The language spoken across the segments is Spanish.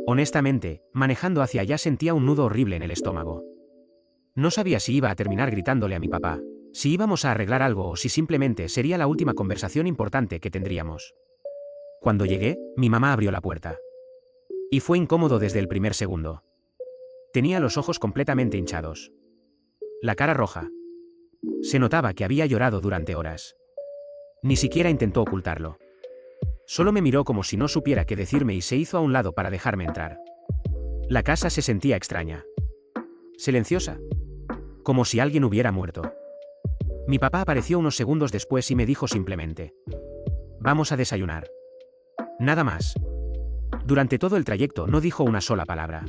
Honestamente, manejando hacia allá sentía un nudo horrible en el estómago. No sabía si iba a terminar gritándole a mi papá, si íbamos a arreglar algo o si simplemente sería la última conversación importante que tendríamos. Cuando llegué, mi mamá abrió la puerta. Y fue incómodo desde el primer segundo. Tenía los ojos completamente hinchados. La cara roja. Se notaba que había llorado durante horas. Ni siquiera intentó ocultarlo. Solo me miró como si no supiera qué decirme y se hizo a un lado para dejarme entrar. La casa se sentía extraña. Silenciosa. Como si alguien hubiera muerto. Mi papá apareció unos segundos después y me dijo simplemente: vamos a desayunar. Nada más. Durante todo el trayecto no dijo una sola palabra.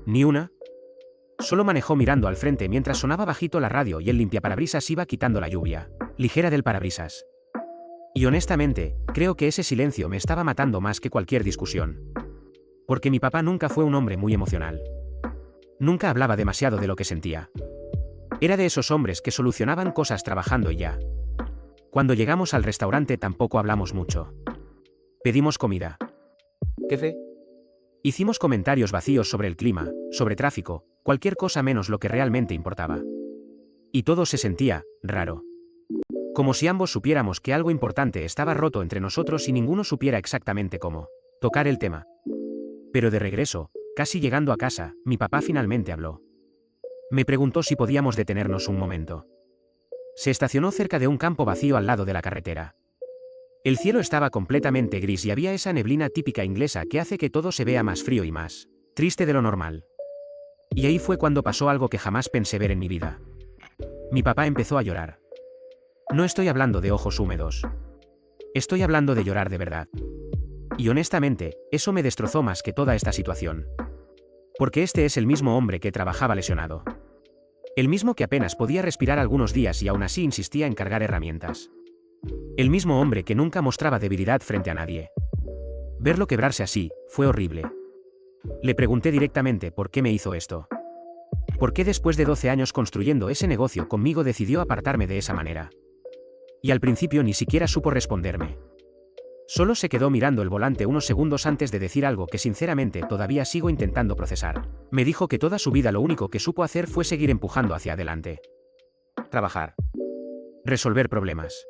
Ni una. Solo manejó mirando al frente mientras sonaba bajito la radio y el limpiaparabrisas iba quitando la lluvia ligera del parabrisas. Y honestamente, creo que ese silencio me estaba matando más que cualquier discusión. Porque mi papá nunca fue un hombre muy emocional. Nunca hablaba demasiado de lo que sentía. Era de esos hombres que solucionaban cosas trabajando y ya. Cuando llegamos al restaurante tampoco hablamos mucho. Pedimos comida. ¿Qué fe? Hicimos comentarios vacíos sobre el clima, sobre tráfico, cualquier cosa menos lo que realmente importaba. Y todo se sentía raro. Como si ambos supiéramos que algo importante estaba roto entre nosotros y ninguno supiera exactamente cómo tocar el tema. Pero de regreso, casi llegando a casa, mi papá finalmente habló. Me preguntó si podíamos detenernos un momento. Se estacionó cerca de un campo vacío al lado de la carretera. El cielo estaba completamente gris y había esa neblina típica inglesa que hace que todo se vea más frío y más triste de lo normal. Y ahí fue cuando pasó algo que jamás pensé ver en mi vida. Mi papá empezó a llorar. No estoy hablando de ojos húmedos. Estoy hablando de llorar de verdad. Y honestamente, eso me destrozó más que toda esta situación. Porque este es el mismo hombre que trabajaba lesionado. El mismo que apenas podía respirar algunos días y aún así insistía en cargar herramientas. El mismo hombre que nunca mostraba debilidad frente a nadie. Verlo quebrarse así, fue horrible. Le pregunté directamente por qué me hizo esto. ¿Por qué después de 12 años construyendo ese negocio conmigo decidió apartarme de esa manera? Y al principio ni siquiera supo responderme. Solo se quedó mirando el volante unos segundos antes de decir algo que sinceramente todavía sigo intentando procesar. Me dijo que toda su vida lo único que supo hacer fue seguir empujando hacia adelante. Trabajar. Resolver problemas.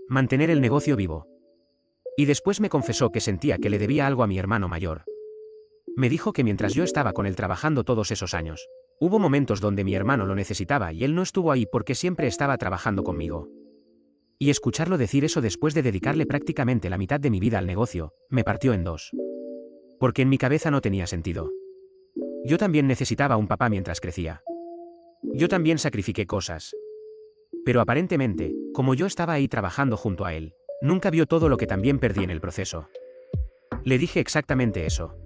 Mantener el negocio vivo. Y después me confesó que sentía que le debía algo a mi hermano mayor. Me dijo que mientras yo estaba con él trabajando todos esos años, hubo momentos donde mi hermano lo necesitaba y él no estuvo ahí porque siempre estaba trabajando conmigo. Y escucharlo decir eso después de dedicarle prácticamente la mitad de mi vida al negocio, me partió en dos. Porque en mi cabeza no tenía sentido. Yo también necesitaba un papá mientras crecía. Yo también sacrifiqué cosas. Pero aparentemente, como yo estaba ahí trabajando junto a él, nunca vio todo lo que también perdí en el proceso. Le dije exactamente eso.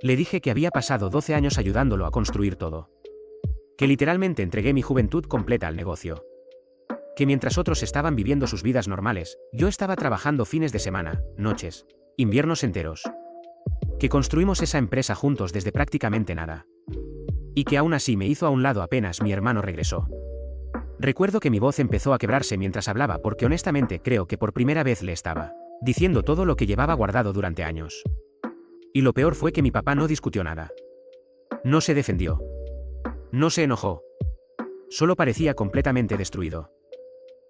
Le dije que había pasado 12 años ayudándolo a construir todo. Que literalmente entregué mi juventud completa al negocio. Que mientras otros estaban viviendo sus vidas normales, yo estaba trabajando fines de semana, noches, inviernos enteros. Que construimos esa empresa juntos desde prácticamente nada. Y que aún así me hizo a un lado apenas mi hermano regresó. Recuerdo que mi voz empezó a quebrarse mientras hablaba porque honestamente creo que por primera vez le estaba diciendo todo lo que llevaba guardado durante años. Y lo peor fue que mi papá no discutió nada. No se defendió. No se enojó. Solo parecía completamente destruido.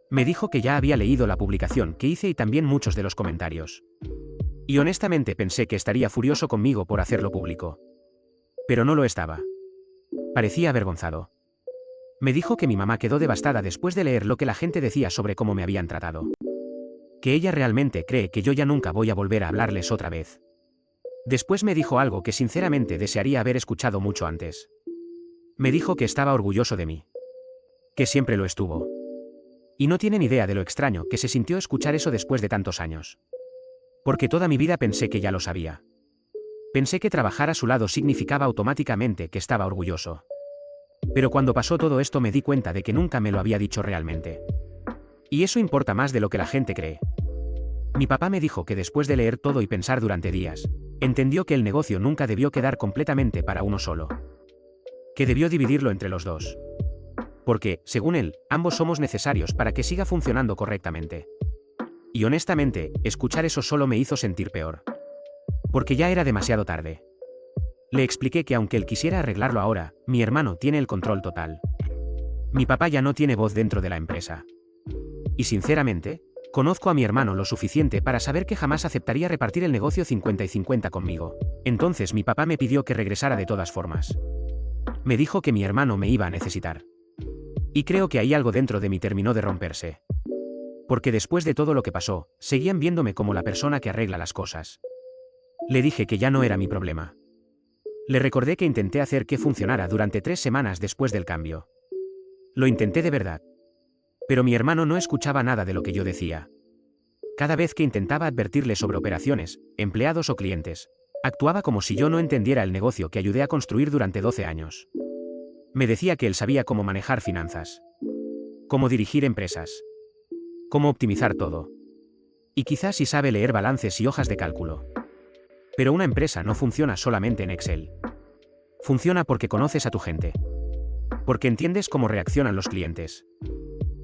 Me dijo que ya había leído la publicación que hice y también muchos de los comentarios. Y honestamente pensé que estaría furioso conmigo por hacerlo público. Pero no lo estaba. Parecía avergonzado. Me dijo que mi mamá quedó devastada después de leer lo que la gente decía sobre cómo me habían tratado. Que ella realmente cree que yo ya nunca voy a volver a hablarles otra vez. Después me dijo algo que sinceramente desearía haber escuchado mucho antes. Me dijo que estaba orgulloso de mí. Que siempre lo estuvo. Y no tienen idea de lo extraño que se sintió escuchar eso después de tantos años. Porque toda mi vida pensé que ya lo sabía. Pensé que trabajar a su lado significaba automáticamente que estaba orgulloso. Pero cuando pasó todo esto me di cuenta de que nunca me lo había dicho realmente. Y eso importa más de lo que la gente cree. Mi papá me dijo que después de leer todo y pensar durante días, entendió que el negocio nunca debió quedar completamente para uno solo. Que debió dividirlo entre los dos. Porque, según él, ambos somos necesarios para que siga funcionando correctamente. Y honestamente, escuchar eso solo me hizo sentir peor. porque ya era demasiado tarde. Le expliqué que aunque él quisiera arreglarlo ahora, mi hermano tiene el control total. Mi papá ya no tiene voz dentro de la empresa. Y sinceramente, conozco a mi hermano lo suficiente para saber que jamás aceptaría repartir el negocio 50 y 50 conmigo. Entonces mi papá me pidió que regresara de todas formas. Me dijo que mi hermano me iba a necesitar. Y creo que ahí algo dentro de mí terminó de romperse. Porque después de todo lo que pasó, seguían viéndome como la persona que arregla las cosas. Le dije que ya no era mi problema. Le recordé que intenté hacer que funcionara durante 3 semanas después del cambio. Lo intenté de verdad. Pero mi hermano no escuchaba nada de lo que yo decía. Cada vez que intentaba advertirle sobre operaciones, empleados o clientes, actuaba como si yo no entendiera el negocio que ayudé a construir durante 12 años. Me decía que él sabía cómo manejar finanzas, cómo dirigir empresas, cómo optimizar todo. Y quizás sí sabe leer balances y hojas de cálculo. Pero una empresa no funciona solamente en Excel. Funciona porque conoces a tu gente. Porque entiendes cómo reaccionan los clientes.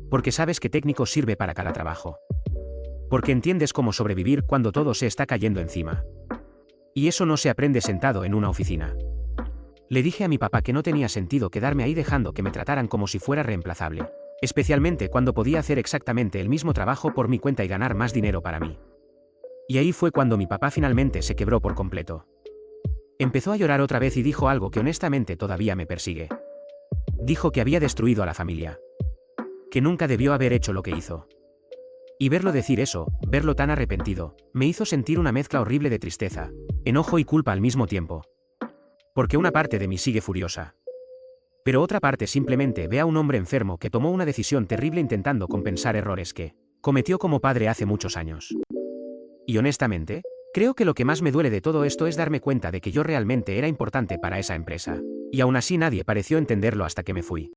Porque sabes qué técnico sirve para cada trabajo. Porque entiendes cómo sobrevivir cuando todo se está cayendo encima. Y eso no se aprende sentado en una oficina. Le dije a mi papá que no tenía sentido quedarme ahí dejando que me trataran como si fuera reemplazable, especialmente cuando podía hacer exactamente el mismo trabajo por mi cuenta y ganar más dinero para mí. Y ahí fue cuando mi papá finalmente se quebró por completo. Empezó a llorar otra vez y dijo algo que honestamente todavía me persigue. Dijo que había destruido a la familia. Que nunca debió haber hecho lo que hizo. Y verlo decir eso, verlo tan arrepentido, me hizo sentir una mezcla horrible de tristeza, enojo y culpa al mismo tiempo. Porque una parte de mí sigue furiosa. Pero otra parte simplemente ve a un hombre enfermo que tomó una decisión terrible intentando compensar errores que cometió como padre hace muchos años. Y honestamente, creo que lo que más me duele de todo esto es darme cuenta de que yo realmente era importante para esa empresa. Y aún así nadie pareció entenderlo hasta que me fui.